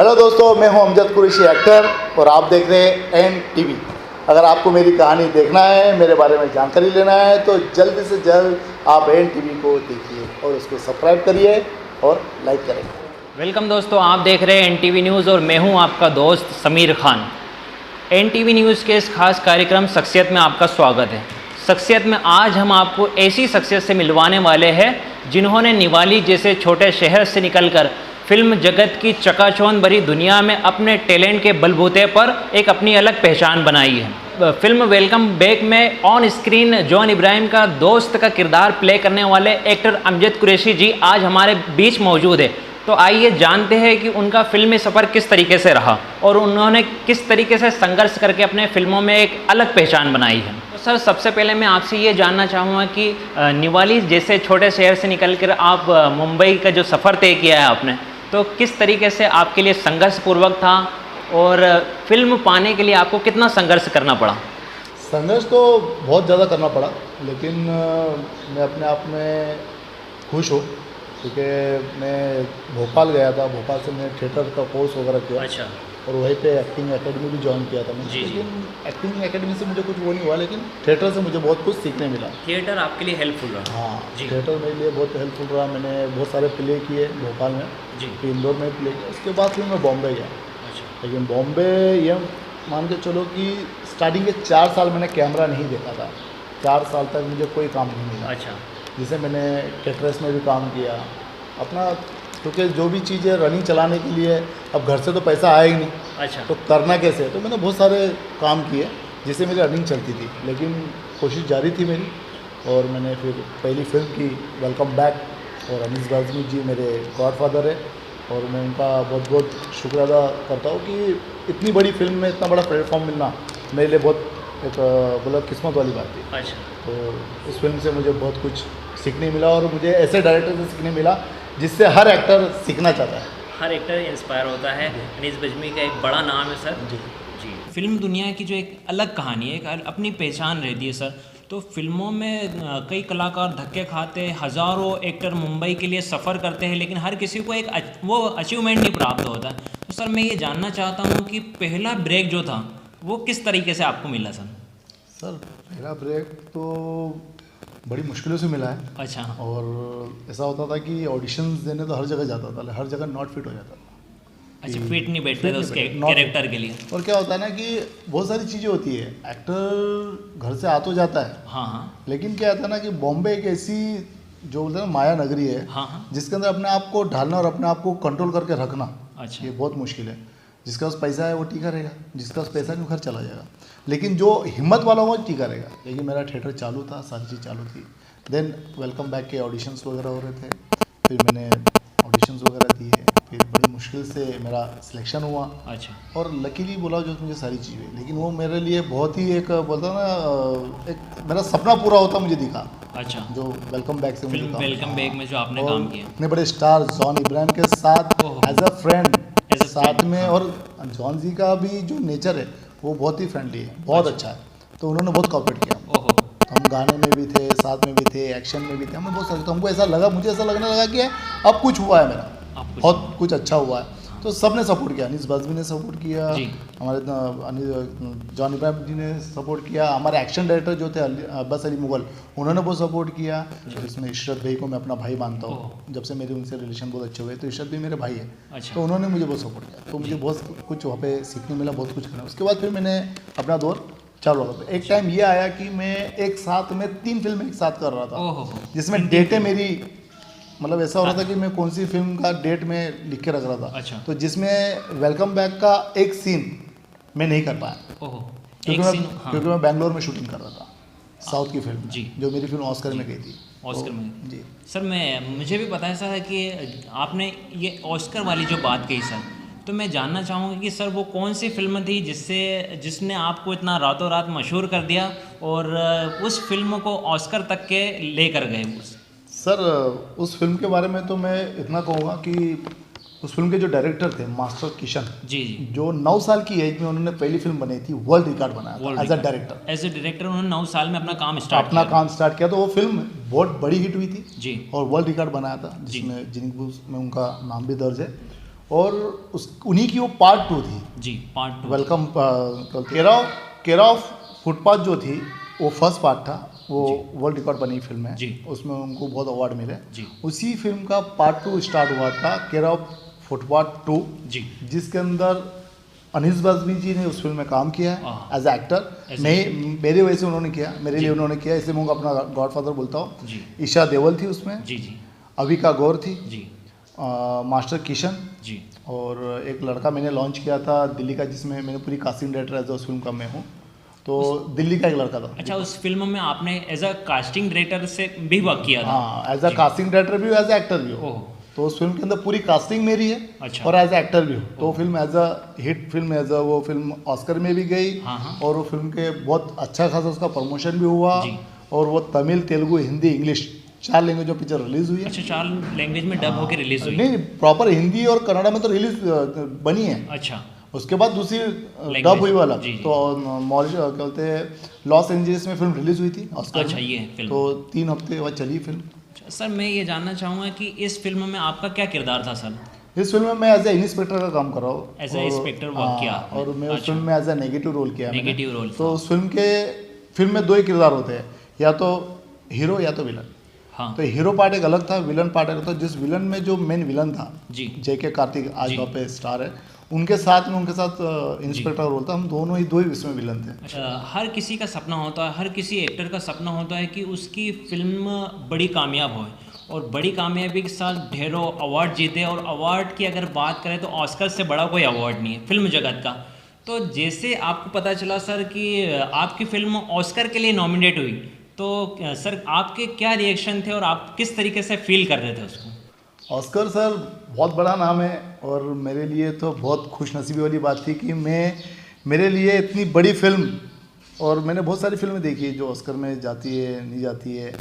Hello दोस्तों, मैं हूं अमजद कुरैशी एक्टर और आप देख रहे हैं NTV। अगर आपको मेरी कहानी देखना है, मेरे बारे में जानकारी लेना है तो जल्द से जल्द आप NTV को देखिए और उसको सब्सक्राइब करिए और लाइक करें। वेलकम दोस्तों, आप देख रहे हैं NTV न्यूज़ और मैं हूं आपका दोस्त समीर खान। NTV न्यूज़ के इस खास कार्यक्रम शख्सियत में आपका स्वागत है। शख्सियत में आज हम आपको ऐसी शख्सियत से मिलवाने वाले हैं जिन्होंने निवाली जैसे छोटे शहर से निकलकर फिल्म जगत की चकाचौंध भरी दुनिया में अपने टैलेंट के बलबूते पर एक अपनी अलग पहचान बनाई है। फिल्म वेलकम बैक में ऑन स्क्रीन जॉन इब्राहिम का दोस्त का किरदार प्ले करने वाले एक्टर अमजद कुरैशी जी आज हमारे बीच मौजूद है। तो आइए जानते हैं कि उनका फिल्मी सफ़र किस तरीके से रहा और उन्होंने किस तरीके से संघर्ष करके अपने फिल्मों में एक अलग पहचान बनाई है। तो सर, सबसे पहले मैं आपसे ये जानना चाहूँगा कि निवाली जैसे छोटे शहर से निकलकर आप मुंबई का जो सफ़र तय किया है आपने, तो किस तरीके से आपके लिए संघर्षपूर्वक था और फिल्म पाने के लिए आपको कितना संघर्ष करना पड़ा? संघर्ष तो बहुत ज़्यादा करना पड़ा, लेकिन मैं अपने आप में खुश हूँ क्योंकि मैं भोपाल गया था। भोपाल से मैंने थिएटर का कोर्स वगैरह किया। अच्छा। और वहीं पे एक्टिंग एकेडमी भी ज्वाइन किया था मैंने। लेकिन एक्टिंग एकेडमी से मुझे कुछ वो नहीं हुआ, लेकिन थिएटर से मुझे बहुत कुछ सीखने मिला। थिएटर आपके लिए हेल्पफुल रहा? हाँ, जी। थिएटर मेरे लिए बहुत हेल्पफुल रहा। मैंने बहुत सारे प्ले किए भोपाल में, जी। फिर इंदौर में प्ले किया। उसके बाद फिर मैं बॉम्बे गया। अच्छा। लेकिन बॉम्बे ये मान के चलो कि स्टार्टिंग के 4 साल मैंने कैमरा नहीं देखा था। 4 साल तक मुझे कोई काम नहीं मिला। अच्छा। जिसे मैंने कैटरेस में भी काम किया अपना, क्योंकि जो भी चीज़ें रनिंग चलाने के लिए अब घर से तो पैसा आया ही नहीं। अच्छा। तो करना कैसे? तो मैंने बहुत सारे काम किए जिससे मेरी अर्निंग चलती थी, लेकिन कोशिश जारी थी मेरी। और मैंने फिर पहली फिल्म की वेलकम बैक, और अनीस बाज़मी जी मेरे गॉडफादर है और मैं उनका बहुत बहुत शुक्र अदा करता हूँ कि इतनी बड़ी फिल्म में इतना बड़ा प्लेटफॉर्म मिलना मेरे लिए बहुत एक किस्मत वाली बात थी। अच्छा। तो इस फिल्म से मुझे बहुत कुछ सीखने मिला और मुझे ऐसे डायरेक्टर से सीखने मिला जिससे हर एक्टर सीखना चाहता है। हर एक्टर इंस्पायर होता है। अनीस बाज़मी का एक बड़ा नाम है सर। जी जी। फिल्म दुनिया की जो एक अलग कहानी है, एक अपनी पहचान रहती है सर। तो फिल्मों में कई कलाकार धक्के खाते, हज़ारों एक्टर मुंबई के लिए सफ़र करते हैं, लेकिन हर किसी को एक वो अचीवमेंट नहीं प्राप्त होता। तो सर, मैं ये जानना चाहता हूँ कि पहला ब्रेक जो था वो किस तरीके से आपको मिला सर? सर, पहला ब्रेक तो बड़ी मुश्किलों से मिला है। अच्छा। और ऐसा होता था कि ऑडिशंस देने तो हर जगह जाता था, हर जगह नॉट फिट हो जाता था। अच्छा, फिट नहीं बैठते थे उस कैरेक्टर के लिए। और क्या होता है ना कि बहुत सारी चीज़ें होती है, एक्टर घर से आ तो जाता है। हाँ हाँ। लेकिन क्या होता है ना कि बॉम्बे एक ऐसी जो बोलते हैं ना माया नगरी है। हाँ हाँ। जिसके अंदर अपने आप को ढालना और अपने आप को कंट्रोल करके रखना, अच्छा। ये बहुत मुश्किल है। जिसका पास पैसा है वो टीका रहेगा, जिसका पास पैसा नहीं वो घर चला जाएगा। लेकिन जो हिम्मत वाला वो टीका रहेगा। लेकिन मेरा थिएटर चालू था, सारी चीज़ चालू थी। देन वेलकम बैक के ऑडिशंस वगैरह हो रहे थे, फिर मैंने ऑडिशंस वगैरह दिए, फिर बड़ी मुश्किल से मेरा सिलेक्शन हुआ। अच्छा। और लकीली बोला जो मुझे सारी चीज़ें, लेकिन वो मेरे लिए बहुत ही एक बोलता ना, एक मेरा सपना पूरा होता मुझे दिखा। अच्छा। जो वेलकम बैक से मुझे फिल्म वेलकम बैक में जो आपने काम किया, इतने बड़े स्टार जॉन इब्राहिम के साथ एज अ फ्रेंड साथ में। और जॉन जी का भी जो नेचर है वो बहुत ही फ्रेंडली है, बहुत अच्छा है। तो उन्होंने बहुत कोऑपरेट किया। ओहो। हम गाने में भी थे, साथ में भी थे, एक्शन में भी थे, हमें बहुत सारे। तो हमको ऐसा लगा, मुझे ऐसा लगने लगा कि अब कुछ हुआ है मेरा, बहुत कुछ अच्छा हुआ है। तो सब ने सपोर्ट किया। अनीस बाज़मी ने सपोर्ट किया, हमारे जॉन इब्राहिम जी ने सपोर्ट किया, हमारे एक्शन डायरेक्टर जो थे अब्बास अली मुगल, उन्होंने बहुत सपोर्ट किया। इसमें इशरत भाई को मैं अपना भाई मानता हूँ, जब से मेरे उनसे रिलेशन बहुत अच्छे हुए। तो इशरत भी मेरे भाई है। अच्छा। तो उन्होंने मुझे बहुत सपोर्ट किया, तो मुझे बहुत कुछ वहाँ पे सीखने मिला, बहुत कुछ करना। उसके बाद फिर मैंने अपना दौर चालू रखा। एक टाइम ये आया कि मैं एक साथ में 3 फिल्में एक साथ कर रहा था, जिसमें डेटें मेरी मतलब ऐसा हो रहा था कि मैं कौन सी फिल्म का डेट में लिख के रख रहा था। अच्छा। तो जिसमें वेलकम बैक का एक सीन मैं नहीं कर पाया। ओहो। क्योंकि मैं बैंगलोर में शूटिंग कर रहा था साउथ की फिल्म जी, जो मेरी फिल्म ऑस्कर में गई थी। ऑस्कर में जी सर, मुझे भी पता है सर कि आपने ये ऑस्कर वाली जो बात कही सर, तो मैं जानना चाहूँगा कि सर वो कौन सी फिल्म थी जिसने आपको इतना रातों रात मशहूर कर दिया और उस फिल्म को ऑस्कर तक के लेकर गए? सर, उस फिल्म के बारे में तो मैं इतना कहूँगा कि उस फिल्म के जो डायरेक्टर थे मास्टर किशन जी जी, जो 9 साल की एज में उन्होंने पहली फिल्म बनाई थी, वर्ल्ड रिकॉर्ड बनाया था as a director. As a director उन्होंने 9 साल में अपना काम स्टार्ट किया। तो वो फिल्म बहुत बड़ी हिट हुई थी जी, और वर्ल्ड रिकॉर्ड बनाया था, जिसमें जिनिंग बुक में उनका नाम भी दर्ज है। और उन्हीं की वो पार्ट 2 थी जी, part 2। Welcome care of footpath जो थी वो फर्स्ट पार्ट था, वो वर्ल्ड रिकॉर्ड बनी फिल्म है जी। उसमें उनको बहुत अवार्ड मिले जी। उसी फिल्म का पार्ट 2 स्टार्ट हुआ था केयर ऑफ फुटपाथ 2 जी। जिसके अंदर अनीस बाज़मी जी ने उस फिल्म में काम किया है एज एक्टर। मेरी वजह से उन्होंने किया, मेरे लिए उन्होंने किया, इसलिए मैं उनको अपना गॉडफादर बोलता हूँ। ईशा देओल थी उसमें, जी जी, अविका गौर थी जी, मास्टर किशन जी, और एक लड़का मैंने लॉन्च किया था दिल्ली का जिसमें मैंने पूरी कास्टिंग डायरेक्टर एज उस फिल्म का मैं हूँ, तो दिल्ली का एक लड़का था। अच्छा, उस फिल्म में आपने एज अ कास्टिंग डायरेक्टर से भी वर्क किया था? हाँ, एज अ कास्टिंग डायरेक्टर भी हो, एज अ एक्टर भी हो। तो उस फिल्म के अंदर पूरी कास्टिंग मेरी है। अच्छा। और एज एक्टर भी हो, तो film as a hit film, as a वो फिल्म ऑस्कर में भी गई। हाँ। और वो फिल्म के बहुत अच्छा खासा उसका प्रमोशन भी हुआ जी। और वो तमिल, तेलुगु, हिंदी, इंग्लिश 4 लैंग्वेज में पिक्चर रिलीज हुई है। अच्छा, 4 लैंग्वेज में डब होकर रिलीज हुई? नहीं, प्रॉपर हिंदी और कन्नड़ा में तो रिलीज बनी है। अच्छा, उसके बाद दूसरी डब हुई वाला। तो क्या बोलते हैं, लॉस एंजलिस में फिल्म रिलीज हुई थी ऑस्कर। अच्छा, ये फिल्म तो 3 हफ्ते बाद चली फिल्म। सर, मैं ये जानना चाहूँगा कि इस फिल्म में आपका क्या किरदार था सर? इस फिल्म में मैं एज ए इंस्पेक्टर का काम कर रहा हूँ। एज ए इंस्पेक्टर वर्क किया और मैं उस फिल्म में एज ए नेगेटिव रोल किया। Negative role. तो उस फिल्म में 2 ही किरदार होते हैं, या तो हीरो या तो विलन। हाँ। तो हीरो पार्ट एक अलग था, विलन पार्ट अलग था। जिस विलन में जो मेन विलन था जी, JK कार्तिक, आज वहाँ पे स्टार है, उनके साथ इंस्पेक्टर रोल था। हम दोनों ही 2 ही इसमें विलन थे। हर किसी का सपना होता है, हर किसी एक्टर का सपना होता है कि उसकी फिल्म बड़ी कामयाब हो और बड़ी कामयाबी के साथ ढेरों अवार्ड जीते। और अवार्ड की अगर बात करें तो ऑस्कर से बड़ा कोई अवार्ड नहीं है फिल्म जगत का। तो जैसे आपको पता चला सर कि आपकी फिल्म ऑस्कर के लिए नॉमिनेट हुई, तो सर आपके क्या रिएक्शन थे और आप किस तरीके से फील कर रहे थे उसको? ऑस्कर सर बहुत बड़ा नाम है और मेरे लिए तो बहुत खुशनसीबी वाली बात थी कि मेरे लिए इतनी बड़ी फिल्म, और मैंने बहुत सारी फिल्में देखी है जो ऑस्कर में जाती है, नहीं जाती है,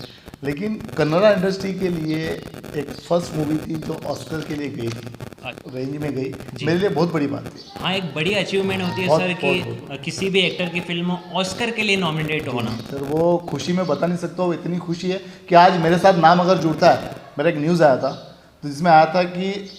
लेकिन कन्नड़ा इंडस्ट्री के लिए एक फर्स्ट मूवी थी जो ऑस्कर के लिए गई थी, रेंज में गई, मेरे लिए बहुत बड़ी बात थी। हाँ, एक बड़ी अचीवमेंट होती है सर कि किसी भी एक्टर की फिल्म ऑस्कर के लिए नॉमिनेट होना। सर वो खुशी मैं बता नहीं सकता हूँ, इतनी खुशी है कि आज मेरे साथ नाम अगर जुड़ता है। मेरा एक न्यूज़ आया था तो जिसमें आया था कि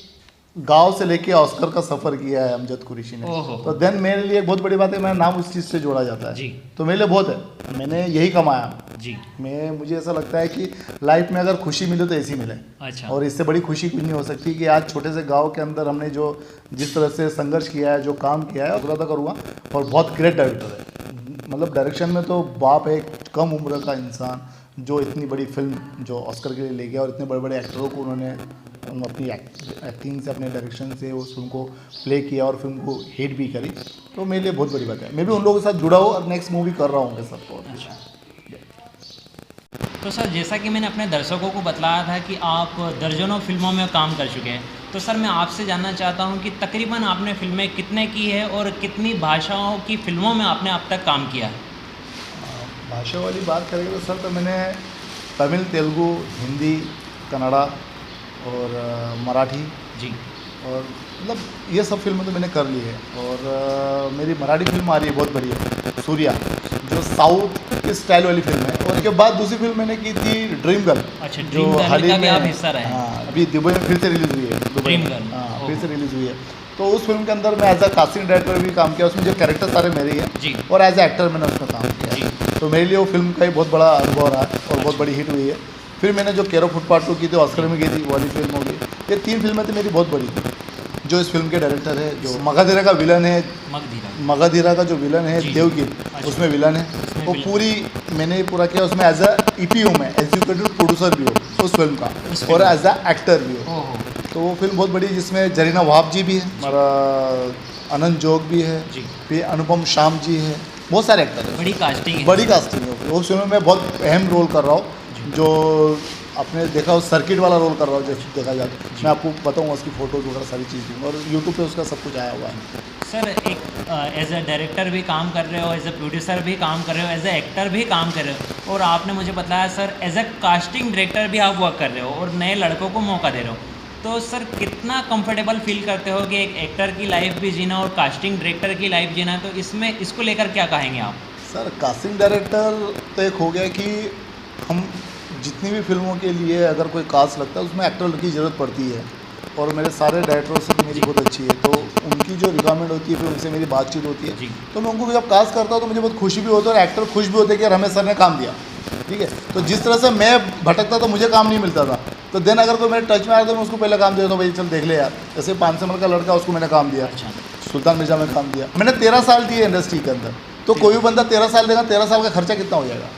गांव से लेके ऑस्कर का सफ़र किया है अमजद कुरैशी ने। तो देन मेरे लिए एक बहुत बड़ी बात है, मेरा नाम उस चीज़ से जोड़ा जाता है जी। तो मेरे लिए बहुत है, मैंने यही कमाया जी। मुझे ऐसा लगता है कि लाइफ में अगर खुशी मिले तो ऐसी मिले। अच्छा। और इससे बड़ी खुशी कुछ नहीं हो सकती कि आज छोटे से गांव के अंदर हमने जिस तरह से संघर्ष किया है, जो काम किया है, अदा करूँगा। और बहुत ग्रेट डायरेक्टर है, मतलब डायरेक्शन में तो बाप है, कम उम्र का इंसान जो इतनी बड़ी फिल्म जो ऑस्कर के लिए ले गया और इतने बड़े बड़े एक्टरों को उन्होंने अपनी एक्टिंग से, अपने डायरेक्शन से उस फिल्म को प्ले किया और फिल्म को हिट भी करी। तो मेरे लिए बहुत बड़ी बात है। मैं भी उन लोगों के साथ जुड़ा हूँ और नेक्स्ट मूवी कर रहा हूँ उनके साथ। अच्छा। तो सर, जैसा कि मैंने अपने दर्शकों को बतलाया था कि आप दर्जनों फिल्मों में काम कर चुके हैं, तो सर मैं आपसे जानना चाहता हूं कि तकरीबन आपने फिल्में कितने की है और कितनी भाषाओं की फिल्मों में आपने अब तक काम किया है? भाषा वाली बात करेंगे तो सर, तो मैंने तमिल, तेलुगु, हिंदी, कन्नड़ा और मराठी जी, और मतलब ये सब फिल्में तो मैंने कर ली है। और मेरी मराठी फिल्म आ रही है बहुत बढ़िया, सूर्या, जो साउथ की स्टाइल वाली फिल्म है। और उसके बाद दूसरी फिल्म मैंने की थी ड्रीम गर्ल। अच्छा, जो हाल ही में आप हिस्सा रहे हैं। हाँ, अभी दुबई में फिर से रिलीज़ हुई है। ड्रीम गर्ल, हाँ, फिर से रिलीज़ हुई है। तो उस फिल्म के अंदर मैं एज अ कास्टिंग डायरेक्टर भी काम किया, उसमें जो कैरेक्टर सारे मेरे ही हैं और एज अ एक्टर मैंने उसमें काम किया। तो मेरे लिए वो फिल्म का ही बहुत बड़ा अनुभव रहा है और बहुत बड़ी हिट हुई है। फिर मैंने जो केयर ऑफ फुटपाथ 2 की थी, ऑस्कर में गई थी, वाली फिल्म होगी। ये 3 फिल्में थी मेरी बहुत बड़ी थी। जो इस फिल्म के डायरेक्टर है, जो मगधीरा का विलन है, मगधीरा का जो विलन है देवगिरी, उसमें विलन है। वो पूरी मैंने पूरा किया उसमें एज अ EPO में, एग्जीक्यूटिव प्रोड्यूसर भी हो उस फिल्म का, और एज अ एक्टर भी हो। तो वो फिल्म बहुत बड़ी, जिसमें जरीना वहाब जी भी है, हमारा अनंत जोग भी है, फिर अनुपम श्याम जी है, बहुत सारे एक्टर हैं। बड़ी कास्टिंग है। उस फिल्म में बहुत अहम रोल कर रहा हूँ, जो आपने देखा उस सर्किट वाला रोल कर रहा हूँ जैसे देखा जाए। मैं आपको बताऊँगा उसकी फ़ोटोज़ वगैरह सारी चीज़ दूँगा, और यूट्यूब पे उसका सब कुछ आया हुआ है। सर, एक एज अ डायरेक्टर भी काम कर रहे हो, एज अ प्रोड्यूसर भी काम कर रहे हो, एज अ एक्टर भी काम कर रहे हो, और आपने मुझे बताया sir as a casting director भी आप वर्क कर रहे हो और नए लड़कों को मौका दे रहे हो। तो सर, कितना कंफर्टेबल फील करते हो कि एक एक्टर की लाइफ भी जीना और कास्टिंग डायरेक्टर की लाइफ जीना? तो इसको लेकर क्या कहेंगे आप? सर, कास्टिंग डायरेक्टर तो एक हो गया कि हम जितनी भी फिल्मों के लिए अगर कोई कास्ट लगता है उसमें एक्टर की ज़रूरत पड़ती है, और मेरे सारे डायरेक्टरों से भी मेरी बहुत अच्छी है, तो उनकी जो रिक्वायरमेंट होती है फिर उनसे मेरी बातचीत होती है। तो मैं उनको जब कास्ट करता हूँ तो मुझे बहुत खुशी भी होती है और एक्टर खुश भी होते हैं कि यार हमें सर ने काम दिया, ठीक है। तो जिस तरह से मैं भटकता था, मुझे काम नहीं मिलता था, तो देन अगर कोई मेरे टच में आया तो मैं उसको पहले काम देता हूँ, भाई चल देख ले यार। जैसे 5 साल का लड़का, उसको मैंने काम दिया, सुल्तान मिर्जा में काम दिया। मैंने 13 साल दिए इंडस्ट्री के अंदर, तो कोई भी बंदा 13 साल देगा, 13 साल का खर्चा कितना हो जाएगा,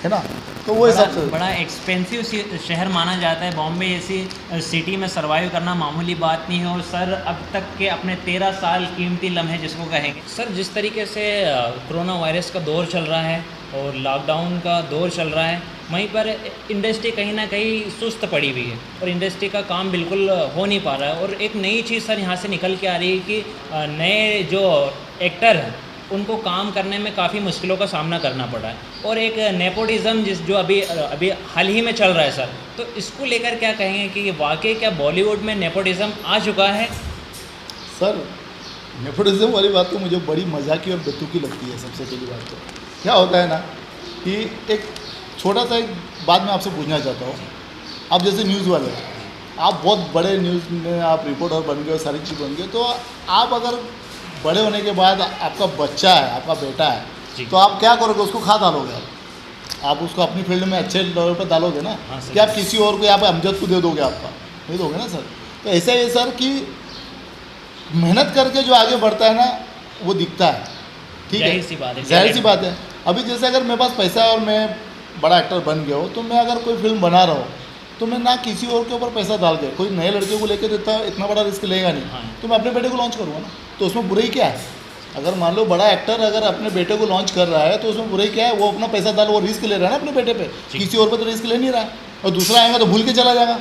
है ना। तो वो हिसाब से बड़ा एक्सपेंसिव शहर माना जाता है बॉम्बे ऐसी सिटी में सर्वाइव करना मामूली बात नहीं है। और सर अब तक के अपने 13 साल कीमती लम्हे जिसको कहेंगे सर, जिस तरीके से कोरोना वायरस का दौर चल रहा है और लॉकडाउन का दौर चल रहा है, वहीं पर इंडस्ट्री कहीं ना कहीं सुस्त पड़ी हुई है और इंडस्ट्री का काम बिल्कुल हो नहीं पा रहा है। और एक नई चीज़ सर यहाँ से निकल के आ रही है कि नए जो एक्टर हैं उनको काम करने में काफ़ी मुश्किलों का सामना करना पड़ा है। और एक नेपोटिज़म जो अभी हाल ही में चल रहा है सर, तो इसको लेकर क्या कहेंगे कि ये वाकई क्या बॉलीवुड में नेपोटिज़म आ चुका है? सर नेपोटिज्म वाली बात तो मुझे बड़ी मजाकी और बेतुकी लगती है। सबसे पहली बात तो क्या होता है ना कि एक छोटा सा एक बात मैं आपसे पूछना चाहता हूँ। आप जैसे न्यूज़ वाले, आप बहुत बड़े न्यूज़ में आप रिपोर्टर बन गए, सारी चीज़ बन गए, तो आप अगर बड़े होने के बाद आपका बच्चा है, आपका बेटा है, तो आप क्या करोगे, उसको खा डालोगे आप उसको अपनी फील्ड में अच्छे लेवल पर डालोगे ना। कि आप किसी और को यहाँ पे अमजद को दे दोगे, आपका नहीं दोगे ना सर। तो ऐसा है सर कि मेहनत करके जो आगे बढ़ता है ना वो दिखता है, ठीक है, जाहिर सी बात है। अभी जैसे अगर मेरे पास पैसा है और मैं बड़ा एक्टर बन गया हूँ, तो मैं अगर कोई फिल्म बना रहा हूँ तो मैं ना किसी और के ऊपर पैसा डाल के कोई नए लड़के को लेकर देता, इतना बड़ा रिस्क लेगा नहीं, तो मैं अपने बेटे को लॉन्च करूँगा ना। तो उसमें बुराई क्या है? अगर मान लो बड़ा एक्टर अगर अपने बेटे को लॉन्च कर रहा है तो उसमें बुराई क्या है? वो अपना पैसा डाल, वो रिस्क ले रहा है ना अपने बेटे पे, किसी और पे तो रिस्क ले नहीं रहा है। और दूसरा आएगा तो भूल के चला जाएगा।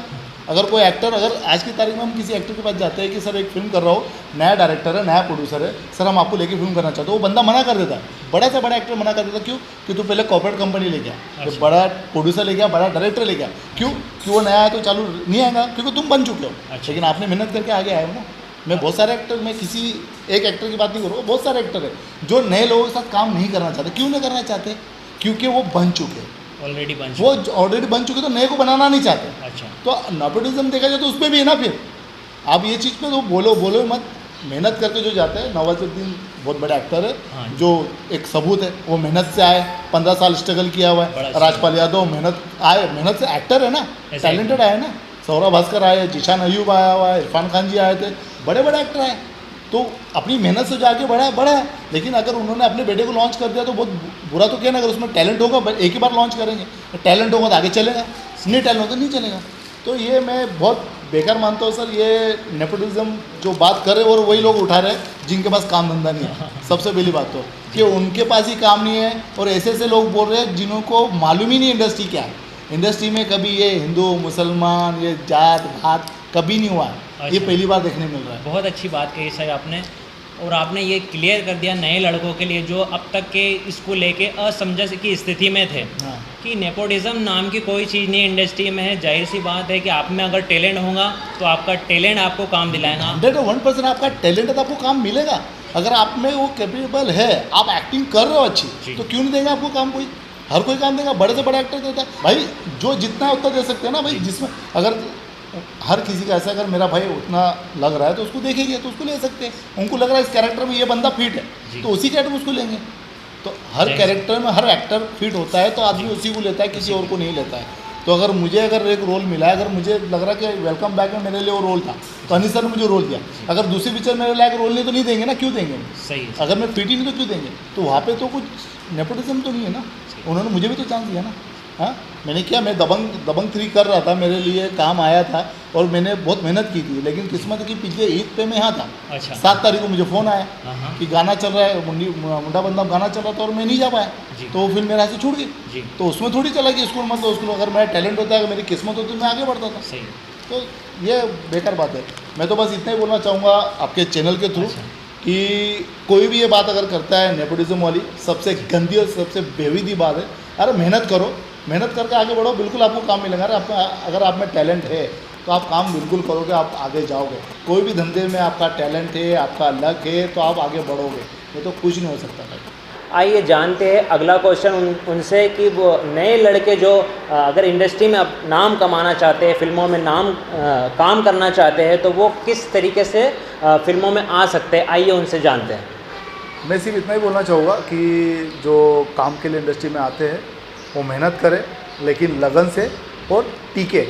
अगर कोई एक्टर, अगर आज की तारीख में हम किसी एक्टर के पास जाते हैं कि सर एक फिल्म कर रहा हो, नया डायरेक्टर है, नया प्रोड्यूसर है, सर हम आपको लेके फिल्म करना चाहते हो, वो बंदा मना कर देता है। बड़ा से बड़ा एक्टर मना कर देता, क्यों? कि तू पहले कॉर्पोरेट कंपनी लेके आ, तो बड़ा प्रोड्यूसर लेके आ, बड़ा डायरेक्टर लेके आ। क्यों? कि वो नया है तो चालू नहीं आएगा, क्योंकि तुम बन चुके हो। लेकिन आपने मेहनत करके आगे आए हो ना। मैं बहुत सारे एक्टर, मैं किसी एक एक्टर की बात नहीं करूँगा, बहुत सारे एक्टर है जो नए लोगों के साथ काम नहीं करना चाहते। क्यों नहीं करना चाहते? क्योंकि वो बन चुके, ऑलरेडी बन चुके, तो नए को बनाना नहीं चाहते। अच्छा, तो नेपोटिज्म देखा जाए तो उस पर भी है ना। फिर आप ये चीज़ पे तो बोलो मत। मेहनत करके जो जाते हैं, नवाजुद्दीन बहुत बड़ा एक्टर है, जो एक सबूत है, वो मेहनत से आए, 15 साल स्ट्रगल किया हुआ है। राजपाल यादव मेहनत से एक्टर है ना, टैलेंटेड आए ना। सौरभ भास्कर आए, जीशान अयूब आया हुआ है, इरफान खान जी आए थे, बड़े बड़े एक्टर आए। तो अपनी मेहनत से जाके बढ़ा है। लेकिन अगर उन्होंने अपने बेटे को लॉन्च कर दिया तो बहुत बुरा तो क्या ना। अगर उसमें टैलेंट होगा, एक ही बार लॉन्च करेंगे, टैलेंट होगा तो आगे चलेगा, नहीं टैलेंट होगा तो नहीं चलेगा। तो ये मैं बहुत बेकार मानता हूँ सर। ये नेपोटिज्म जो बात कर रहे हैं और वही लोग उठा रहे हैं जिनके पास काम धंधा नहीं है। सबसे पहली बात तो कि उनके पास ही काम नहीं है, और ऐसे ऐसे लोग बोल रहे हैं जिनको मालूम ही नहीं इंडस्ट्री क्या है। इंडस्ट्री में कभी ये हिंदू मुसलमान, ये जात भात कभी नहीं हुआ है। अच्छा। ये पहली बार देखने मिल रहा है। बहुत अच्छी बात कही सर आपने, और आपने ये क्लियर कर दिया नए लड़कों के लिए जो अब तक के इसको लेके असमंजस की स्थिति में थे। हाँ। कि नेपोटिज्म नाम की कोई चीज़ नहीं इंडस्ट्री में है। जाहिर सी बात है कि आप में अगर टैलेंट होगा तो आपका टैलेंट आपको काम दिलाएगा। 100% आपका टैलेंट है तो आपको काम मिलेगा। अगर आप में वो कैपेबल है, आप एक्टिंग कर रहे हो अच्छी, तो क्यों नहीं देगा आपको काम? कोई हर कोई काम देगा, बड़े से बड़ा एक्टर देता है भाई। जो जितना उतना दे सकते हैं ना भाई। जिसमें अगर हर किसी का ऐसा, अगर मेरा भाई उतना लग रहा है तो उसको देखेंगे, तो उसको ले सकते हैं। उनको लग रहा है इस कैरेक्टर में ये बंदा फिट है तो उसी कैरेक्टर में उसको लेंगे। तो हर कैरेक्टर में हर एक्टर फिट होता है तो आदमी उसी को लेता है, किसी और को नहीं लेता है। तो अगर मुझे एक रोल मिला है, अगर मुझे लग रहा है कि वेलकम बैक में मेरे लिए वो रोल था, तो अनिल सर ने मुझे रोल दिया। अगर दूसरी पिक्चर मेरे लायक रोल नहीं तो नहीं देंगे ना। क्यों देंगे? सही। अगर मैं फिट ही नहीं तो क्यों देंगे? तो वहाँ पे तो कुछ नेपोटिज्म तो नहीं है ना। उन्होंने मुझे भी तो चांस दिया ना। हाँ, मैंने किया, मैं दबंग 3 कर रहा था, मेरे लिए काम आया था और मैंने बहुत मेहनत की थी। लेकिन किस्मत की पिछले ईद पे मैं यहाँ था। अच्छा। 7 तारीख को मुझे फ़ोन आया कि गाना चल रहा है, मुंडा बंदा गाना चल रहा था और मैं नहीं जा पाया। तो फिर मेरे हाथ से छूट गई। तो उसमें थोड़ी चला कि स्कूल मतलब स्कूल, अगर मेरा टैलेंट होता है, अगर मेरी किस्मत होती तो मैं आगे बढ़ता था। सही। तो ये बेकार बात है। मैं तो बस इतना ही बोलना चाहूँगा आपके चैनल के थ्रू कि कोई भी ये बात अगर करता है नेपोटिज्म वाली, सबसे गंदी और सबसे बेविदी बात है। अरे मेहनत करो, मेहनत करके आगे बढ़ो, बिल्कुल आपको काम मिलेगा। अगर आप में टैलेंट है तो आप काम बिल्कुल करोगे, आप आगे जाओगे। कोई भी धंधे में आपका टैलेंट है, आपका लक है, तो आप आगे बढ़ोगे। ये तो कुछ नहीं हो सकता भाई। आइए जानते हैं अगला क्वेश्चन उनसे कि वो नए लड़के जो अगर इंडस्ट्री में अब नाम कमाना चाहते हैं, फिल्मों में काम करना चाहते हैं, तो वो किस तरीके से फिल्मों में आ सकते हैं, आइए उनसे जानते हैं। मैं सिर्फ इतना ही बोलना चाहूँगा कि जो काम के लिए इंडस्ट्री में आते हैं वो मेहनत करें, लेकिन लगन से और टीके।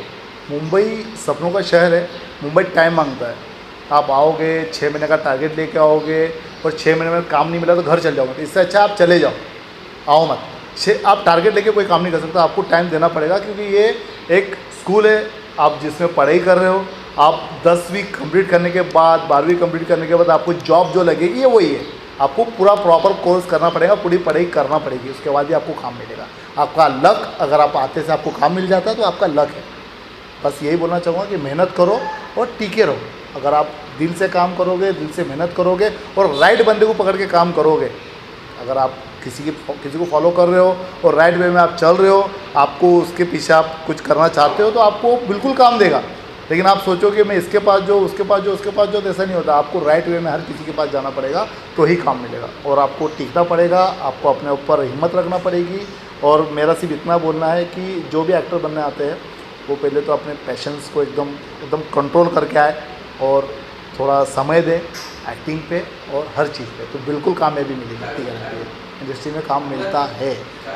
मुंबई सपनों का शहर है, मुंबई टाइम मांगता है। आप आओगे 6 महीने का टारगेट लेके आओगे और 6 महीने में काम नहीं मिला तो घर चल जाओगे, तो इससे अच्छा आप चले जाओ, आओ मत। आप टारगेट लेके कोई काम नहीं कर सकता, आपको टाइम देना पड़ेगा, क्योंकि ये एक स्कूल है आप जिसमें पढ़ाई कर रहे हो। आप 10वीं कंप्लीट करने के बाद 12वीं कंप्लीट करने के बाद आपको जॉब जो लगेगी ये वही है। आपको पूरा प्रॉपर कोर्स करना पड़ेगा, पूरी पढ़ाई करना पड़ेगी, उसके बाद ही आपको काम मिलेगा। आपका लक, अगर आप आते से आपको काम मिल जाता है तो आपका लक है। बस यही बोलना चाहूँगा कि मेहनत करो और टिके रहो। अगर आप दिल से काम करोगे, दिल से मेहनत करोगे और राइट बंदे को पकड़ के काम करोगे, अगर आप किसी को फॉलो कर रहे हो और राइट वे में आप चल रहे हो, आपको उसके पीछे आप कुछ करना चाहते हो, तो आपको बिल्कुल काम देगा। लेकिन आप सोचो कि मैं इसके पास जो, उसके पास जो, उसके पास जो, तो ऐसा नहीं होता। आपको राइट वे में हर किसी के पास जाना पड़ेगा तो ही काम मिलेगा, और आपको टिकना पड़ेगा, आपको अपने ऊपर हिम्मत रखना पड़ेगी। और मेरा सिर्फ इतना बोलना है कि जो भी एक्टर बनने आते हैं वो पहले तो अपने पैशंस को एकदम कंट्रोल करके आए और थोड़ा समय दें एक्टिंग पे और हर चीज़ पे, तो बिल्कुल कामयाबी मिलेगी। ठीक है, इंडस्ट्री में काम मिलता है।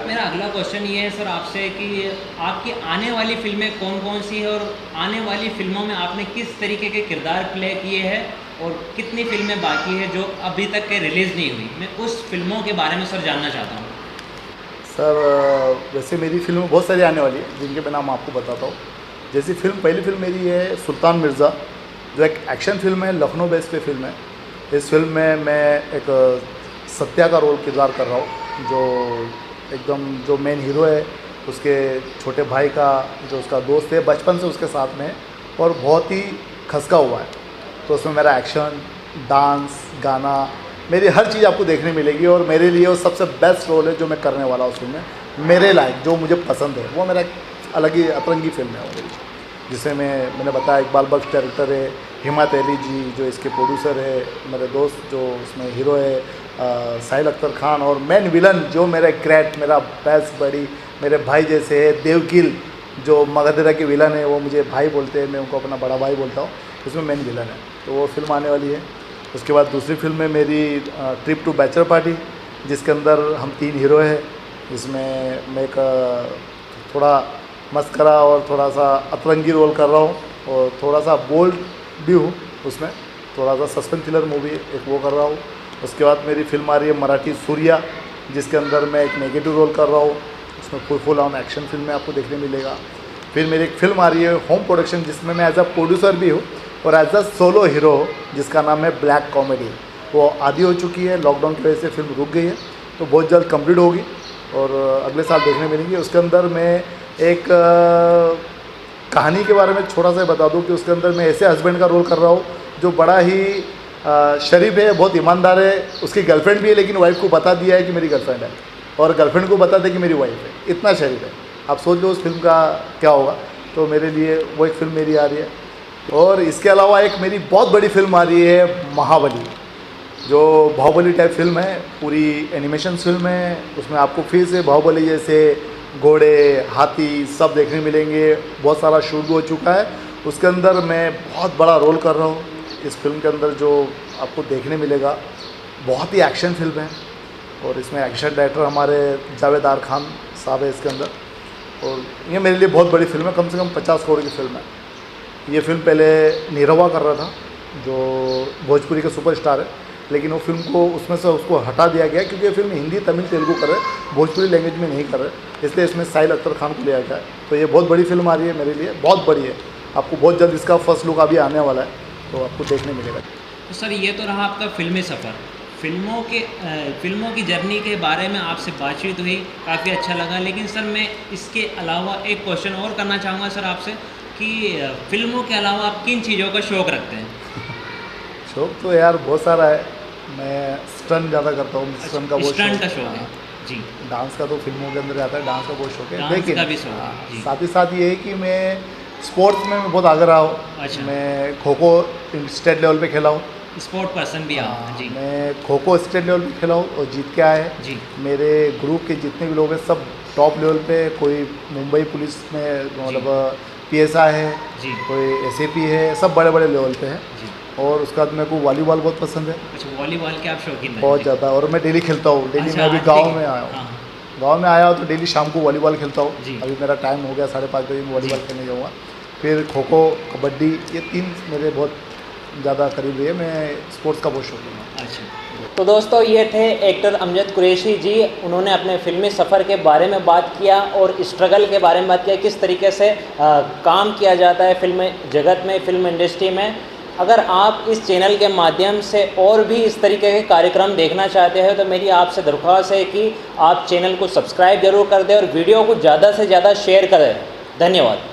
मेरा अगला क्वेश्चन ये है सर आपसे कि आपकी आने वाली फिल्में कौन कौन सी है, और आने वाली फिल्मों में आपने किस तरीके के किरदार प्ले किए हैं, और कितनी फिल्में बाकी है जो अभी तक के रिलीज़ नहीं हुई। मैं उस फिल्मों के बारे में सर जानना चाहता हूँ। सर वैसे मेरी फिल्म बहुत सारी आने वाली है, जिनके मैं नाम आपको बताता हूँ। जैसी पहली फिल्म मेरी है सुल्तान मिर्ज़ा, जो एक एक्शन फिल्म है, लखनऊ बेस्ड पे फिल्म है। इस फिल्म में मैं एक सत्या का रोल किरदार कर रहा हूँ, जो मेन हीरो है, उसके छोटे भाई का जो उसका दोस्त है, बचपन से उसके साथ में है और बहुत ही खसका हुआ है। तो उसमें मेरा एक्शन, डांस, गाना, मेरी हर चीज़ आपको देखने मिलेगी, और मेरे लिए वो सबसे बेस्ट रोल है जो मैं करने वाला हूँ उस फिल्म में। मेरे लायक जो मुझे पसंद है, वो मेरा एक अलग ही अतरंगी फिल्म है वो मेरी, जिसमें मैंने बताया इकबाल बख्श डायरेक्टर है, हिम्मत अली जी जो इसके प्रोड्यूसर है, मेरे दोस्त जो उसमें हीरो है साहिल अख्तर खान, और मेन विलन जो मेरा ग्रेट, मेरा बेस्ट बड़ी, मेरे भाई जैसे है देवगिल, जो मगधरा के विलन है, वो मुझे भाई बोलते हैं, मैं उनको अपना बड़ा भाई बोलता हूँ, उसमें मेन विलन है। तो वो फिल्म आने वाली है। उसके बाद दूसरी फिल्म में मेरी ट्रिप टू बैचलर पार्टी, जिसके अंदर हम 3 हीरो हैं। इसमें मैं एक थोड़ा मस्करा और थोड़ा सा अतरंगी रोल कर रहा हूँ, और थोड़ा सा बोल्ड भी हूँ उसमें, थोड़ा सा सस्पेंस थ्रिलर मूवी एक वो कर रहा हूँ। उसके बाद मेरी फिल्म आ रही है मराठी सूर्या, जिसके अंदर मैं एक नेगेटिव रोल कर रहा हूँ। उसमें फुल ऑन एक्शन फिल्म में आपको देखने मिलेगा। फिर मेरी एक फिल्म आ रही है होम प्रोडक्शन, जिसमें मैं एज अ प्रोड्यूसर भी हूँ और एज अ सोलो हीरो, जिसका नाम है ब्लैक कॉमेडी। वो आधी हो चुकी है, लॉकडाउन की वजह से फिल्म रुक गई है, तो बहुत जल्द कंप्लीट होगी और अगले साल देखने मिलेंगी। उसके अंदर मैं एक कहानी के बारे में छोटा सा बता दूं कि उसके अंदर मैं ऐसे हस्बैंड का रोल कर रहा हूँ जो बड़ा ही शरीफ है, बहुत ईमानदार है। उसकी गर्लफ्रेंड भी है, लेकिन वाइफ को बता दिया है कि मेरी गर्लफ्रेंड है, और गर्लफ्रेंड को बता दे कि मेरी वाइफ है। इतना शरीफ है, आप सोच लो उस फिल्म का क्या होगा। तो मेरे लिए वो एक फ़िल्म मेरी आ रही है। और इसके अलावा एक मेरी बहुत बड़ी फिल्म आ रही है महाबली, जो बाहुबली टाइप फिल्म है, पूरी एनिमेशन फिल्म है। उसमें आपको फिर से बाहुबली जैसे घोड़े, हाथी सब देखने मिलेंगे। बहुत सारा शूट हो चुका है, उसके अंदर मैं बहुत बड़ा रोल कर रहा हूँ। इस फिल्म के अंदर जो आपको देखने मिलेगा बहुत ही एक्शन फिल्म है, और इसमें एक्शन डायरेक्टर हमारे जावेद आर खान साहब है इसके अंदर। और ये मेरे लिए बहुत बड़ी फिल्म है, कम से कम 50 करोड़ की फिल्म है। ये फिल्म पहले नीरवा कर रहा था, जो भोजपुरी के सुपरस्टार है, लेकिन वो फिल्म को उसमें से उसको हटा दिया गया, क्योंकि ये फिल्म हिंदी, तमिल, तेलुगु कर रहे, भोजपुरी लैंग्वेज में नहीं कर रहे, इसलिए इसमें साहिल अख्तर खान को लिया गया है। तो ये बहुत बड़ी फिल्म आ रही है, मेरे लिए बहुत बड़ी है। आपको बहुत जल्द इसका फर्स्ट लुक अभी आने वाला है, तो आपको देखने मिलेगा। तो सर ये तो रहा आपका फिल्मी सफ़र। फिल्मों की जर्नी के बारे में आपसे बातचीत हुई, काफ़ी अच्छा लगा। लेकिन सर मैं इसके अलावा एक क्वेश्चन और करना चाहूँगा सर आपसे कि फिल्मों के अलावा आप किन चीज़ों का शौक़ रखते हैं? शौक़ तो यार बहुत सारा है। मैं स्टंट ज़्यादा करता हूँ, स्टंट का बहुत स्टंट का शौक़ है जी। डांस का तो फिल्मों के अंदर आता है, डांस का बहुत शौक़ है, डांस लेकिन का भी शौक़ है जी। साथ ही साथ ये है कि मैं स्पोर्ट्स में मैं बहुत आगे रहा हूँ। अच्छा। मैं खो खो स्टेट लेवल पे खेला हूँ, स्पोर्ट पर्सन भी आप हाँ, जी मैं खो खो स्टेट लेवल पे खेला हूँ और जीत के आया है। जी मेरे ग्रुप के जितने भी लोग हैं सब टॉप लेवल पे, कोई मुंबई पुलिस में मतलब PSI है, जी कोई SAP है, सब बड़े बड़े लेवल पे है। जी। और उसके बाद मेरे को वॉलीबॉल बहुत पसंद है, अच्छा, वॉलीबॉल के आप शौकीन हैं? बहुत ज़्यादा। और मैं डेली खेलता हूँ, डेली अच्छा, मैं अभी आज गाँव भी- में आया हूँ। हाँ, गाँव में आया हूँ तो डेली शाम को वॉलीबॉल खेलता जी। हूँ। अभी मेरा टाइम हो गया 5:30 बजे, मैं वॉलीबॉल जी। खेलने जाऊँगा। फिर खो खो, कबड्डी, ये 3 मेरे बहुत ज़्यादा करीब रही है। मैं स्पोर्ट्स का बहुत शौकीन हूँ। अच्छा। तो दोस्तों ये थे एक्टर अमजद कुरैशी जी। उन्होंने अपने फिल्मी सफ़र के बारे में बात किया और स्ट्रगल के बारे में बात किया, किस तरीके से काम किया जाता है फिल्म जगत में, फिल्म इंडस्ट्री में। अगर आप इस चैनल के माध्यम से और भी इस तरीके के कार्यक्रम देखना चाहते हैं तो मेरी आपसे दरख्वास्त है कि आप चैनल को सब्सक्राइब जरूर कर दें और वीडियो को ज़्यादा से ज़्यादा शेयर करें। धन्यवाद।